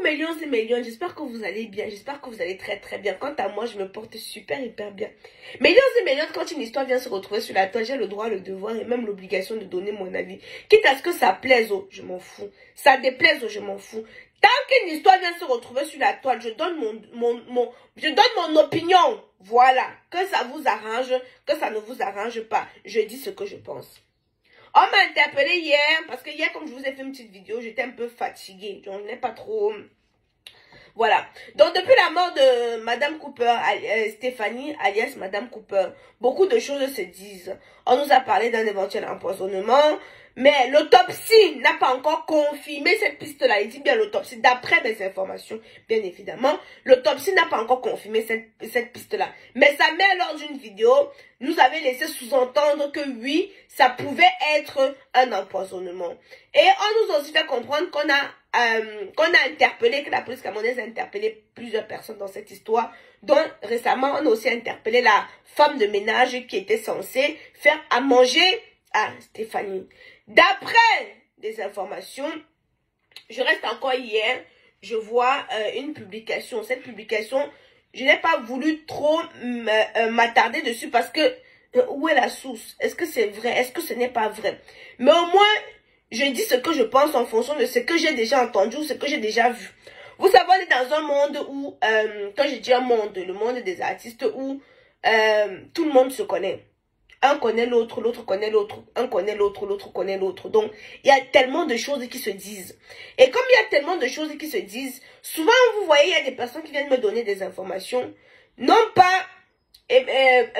millions et millions, j'espère que vous allez bien, j'espère que vous allez très très bien. Quant à moi, je me porte super hyper bien. Millions et millions, quand une histoire vient se retrouver sur la toile, j'ai le droit, le devoir et même l'obligation de donner mon avis. Quitte à ce que ça plaise, oh, je m'en fous. Ça déplaise, oh, je m'en fous. Tant qu'une histoire vient se retrouver sur la toile, je donne mon opinion. Voilà. Que ça vous arrange, que ça ne vous arrange pas. Je dis ce que je pense. On m'a interpellé hier, parce que hier, comme je vous ai fait une petite vidéo, j'étais un peu fatiguée. Donc, je n'ai pas trop... Voilà. Donc, depuis la mort de Madame Cooper, Stéphanie, alias Madame Cooper, beaucoup de choses se disent. On nous a parlé d'un éventuel empoisonnement, mais l'autopsie n'a pas encore confirmé cette piste-là. Il dit bien l'autopsie, d'après mes informations, bien évidemment. L'autopsie n'a pas encore confirmé cette piste-là. Mais sa mère, lors d'une vidéo, nous avait laissé sous-entendre que oui, ça pouvait être un empoisonnement. Et on nous a aussi fait comprendre qu'on a interpellé, que la police camerounaise a interpellé plusieurs personnes dans cette histoire. Donc, récemment, on a aussi interpellé la femme de ménage qui était censée faire à manger à Stéphanie. D'après des informations, je reste encore hier, je vois une publication. Cette publication, je n'ai pas voulu trop m'attarder dessus parce que où est la source? Est-ce que c'est vrai? Est-ce que ce n'est pas vrai? Mais au moins, je dis ce que je pense en fonction de ce que j'ai déjà entendu ou ce que j'ai déjà vu. Vous savez, on est dans un monde où, quand je dis un monde, le monde des artistes où tout le monde se connaît. Un connaît l'autre, l'autre connaît l'autre, un connaît l'autre, l'autre connaît l'autre. Donc, il y a tellement de choses qui se disent. Et comme il y a tellement de choses qui se disent, souvent, vous voyez, il y a des personnes qui viennent me donner des informations, non pas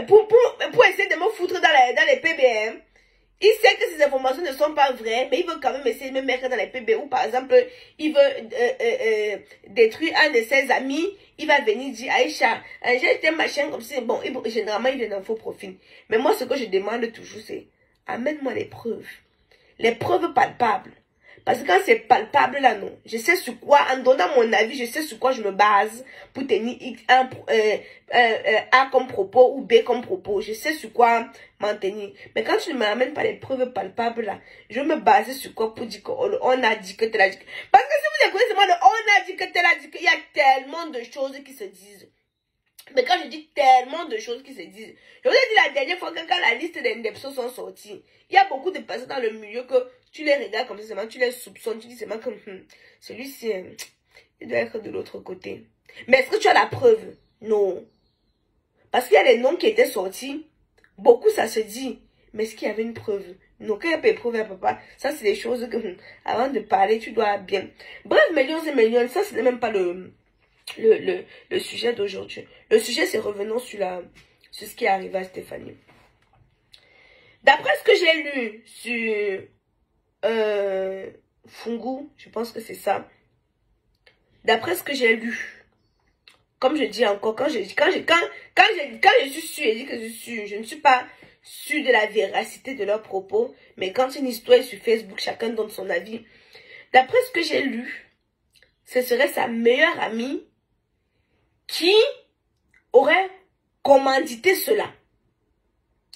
pour essayer de me foutre dans les PBM. Il sait que ces informations ne sont pas vraies, mais il veut quand même essayer de me mettre dans les PB ou par exemple, il veut détruire un de ses amis. Il va venir dire, Aïcha, j'ai été machin comme ça. Bon, généralement, il vient en faux profil. Mais moi, ce que je demande toujours, c'est, amène-moi les preuves. Les preuves palpables. Parce que quand c'est palpable, là, non. Je sais sur quoi, en donnant mon avis, je sais sur quoi je me base pour tenir A comme propos ou B comme propos. Je sais sur quoi m'en tenir. Mais quand tu ne m'amènes pas les preuves palpables, là, je vais me baser sur quoi pour dire qu'on a dit que tel a dit. Parce que si vous écoutez seulement on a dit que tel a dit, qu'il y a tellement de choses qui se disent. Mais quand je dis tellement de choses qui se disent, je vous ai dit la dernière fois que quand la liste des Ndepso sont sorties, il y a beaucoup de personnes dans le milieu que tu les regardes comme ça, tu les soupçonnes, tu dis seulement que celui-ci, il doit être de l'autre côté. Mais est-ce que tu as la preuve? Non. Parce qu'il y a les noms qui étaient sortis, beaucoup ça se dit, mais est-ce qu'il y avait une preuve? Non, quand il n'y a pas de preuve, papa, ça c'est des choses que, avant de parler, tu dois bien. Bref, millions et millions, ça ce n'est même pas le sujet d'aujourd'hui. Le sujet, c'est revenons sur ce qui est arrivé à Stéphanie. D'après ce que j'ai lu sur Fungu, je pense que c'est ça. D'après ce que j'ai lu, comme je dis encore, quand je suis sûre, je dis que je suis sûre, je ne suis pas sûre de la véracité de leurs propos, mais quand une histoire est sur Facebook, chacun donne son avis. D'après ce que j'ai lu, ce serait sa meilleure amie qui aurait commandité cela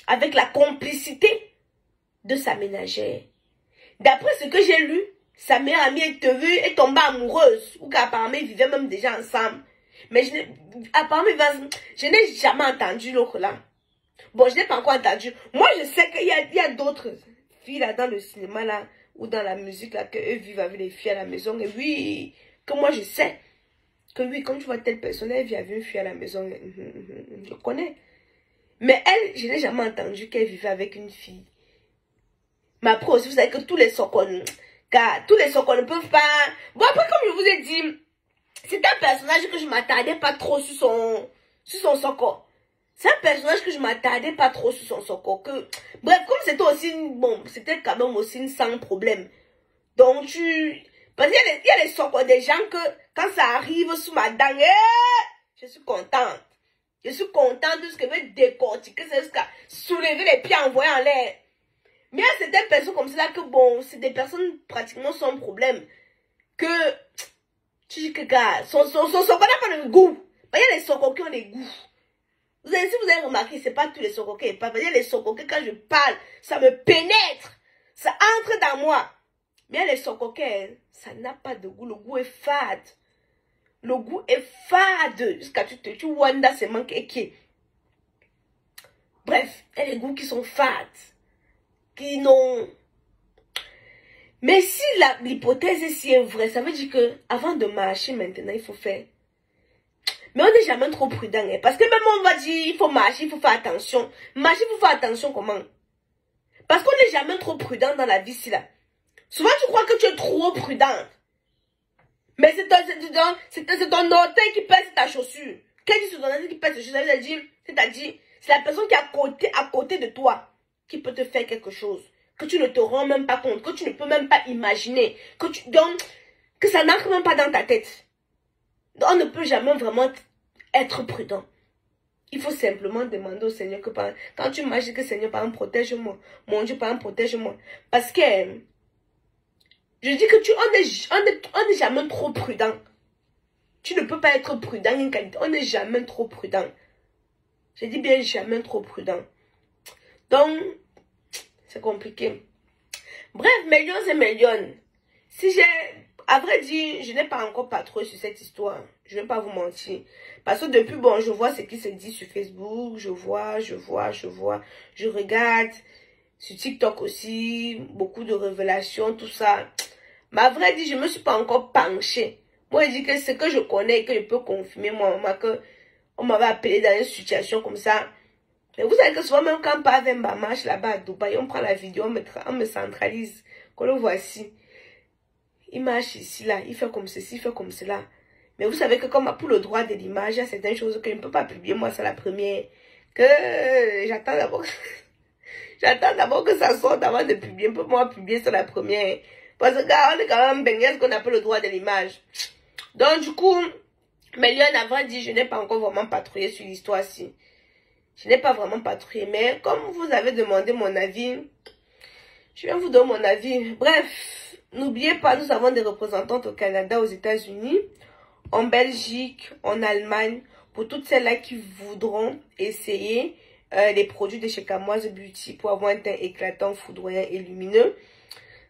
avec la complicité de sa ménagère. D'après ce que j'ai lu, sa meilleure amie est tombée amoureuse ou qu'apparemment ils vivaient même déjà ensemble. Mais apparemment, je n'ai jamais entendu l'autre là. Bon, je n'ai pas encore entendu. Moi, je sais qu'il y a d'autres filles là dans le cinéma là ou dans la musique là qu'eux vivent avec les filles à la maison. Et oui, que moi je sais. Que oui, quand tu vois telle personne, elle vit avec une fille à la maison, je connais. Mais elle, je n'ai jamais entendu qu'elle vivait avec une fille. Mais après aussi, vous savez que tous les socons ne peuvent pas... Bon, après, comme je vous ai dit, c'est un personnage que je ne m'attardais pas trop sur son socon. C'est un personnage que je ne m'attardais pas trop sur son socon. Bref, comme c'était aussi... Bon, c'était quand même aussi sans problème. Donc, parce qu'il y a les socons des gens que, quand ça arrive sous ma dent, je suis contente. Je suis contente de ce que je veux décortiquer, c'est jusqu'à soulever les pieds envoyer en l'air. Mais il y a certaines personnes comme ça que, bon, c'est des personnes pratiquement sans problème. Que, tu dis que, gars, son socon n'a pas de goût. Il y a les socons qui ont des goûts. Si vous avez remarqué, c'est pas tous les socons qui parlent. Il y a les socons que, quand je parle, ça me pénètre. Ça entre dans moi. Mais il y a les socoquets, ça n'a pas de goût. Le goût est fade. Le goût est fade. Jusqu'à tu wanda c'est manqué. Bref, il y a des goûts qui sont fades. Qui n'ont... Mais si l'hypothèse ici est vraie, ça veut dire que avant de marcher maintenant, il faut faire. Mais on n'est jamais trop prudent. Hein, parce que même on va dire, il faut marcher, il faut faire attention. Marcher, il faut faire attention comment? Parce qu'on n'est jamais trop prudent dans la vie, si là. Souvent, tu crois que tu es trop prudent. Mais c'est ton orteil qui pèse ta chaussure. Qu'est-ce que c'est ton orteil qui pèse ta chaussure? C'est-à-dire, c'est la personne qui est à côté de toi qui peut te faire quelque chose. Que tu ne te rends même pas compte. Que tu ne peux même pas imaginer. Que ça n'entre même pas dans ta tête. On ne peut jamais vraiment être prudent. Il faut simplement demander au Seigneur que quand tu marches, que Seigneur, par exemple, protège-moi. Mon Dieu, par exemple, protège-moi. Parce que je dis que on n'est jamais trop prudent. Tu ne peux pas être prudent une qualité. On n'est jamais trop prudent. Je dis bien jamais trop prudent. Donc, c'est compliqué. Bref, millions et millions. Si j'ai... À vrai dire, je n'ai pas encore patrouillé sur cette histoire. Je ne vais pas vous mentir. Parce que depuis, bon, je vois ce qui se dit sur Facebook. Je vois. Je regarde. Sur TikTok aussi. Beaucoup de révélations, tout ça. Mais à vrai dire, je ne me suis pas encore penchée. Moi, je dis que ce que je connais, que je peux confirmer, moi, que on m'avait appelé dans une situation comme ça. Mais vous savez que souvent, même quand on part avec ma marche là-bas à Dubaï, on prend la vidéo, on me centralise. Qu'on le voici. Il marche ici, là, il fait comme ceci, il fait comme cela. Mais vous savez que comme pour le droit de l'image, il y a certaines choses que je ne peux pas publier, moi, c'est la première. Que j'attends d'abord que ça sorte avant de publier. Pour moi, publier, c'est la première. Parce que, gars, on est quand même baigné ce qu'on appelle le droit de l'image. Donc, du coup, mais Lyon avant dit, je n'ai pas encore vraiment patrouillé sur l'histoire-ci. Je n'ai pas vraiment patrouillé. Mais comme vous avez demandé mon avis, je viens vous donner mon avis. Bref, n'oubliez pas, nous avons des représentantes au Canada, aux États-Unis, en Belgique, en Allemagne, pour toutes celles-là qui voudront essayer les produits de chez Camoise Beauty pour avoir un teint éclatant, foudroyant et lumineux,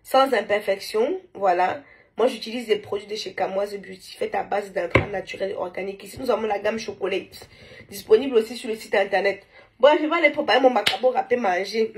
sans imperfection. Voilà. Moi, j'utilise des produits de chez Camoise Beauty faits à base d'intrants naturels et organiques. Ici, nous avons la gamme chocolat, disponible aussi sur le site internet. Bon, je vais aller préparer mon macabo râpé manger.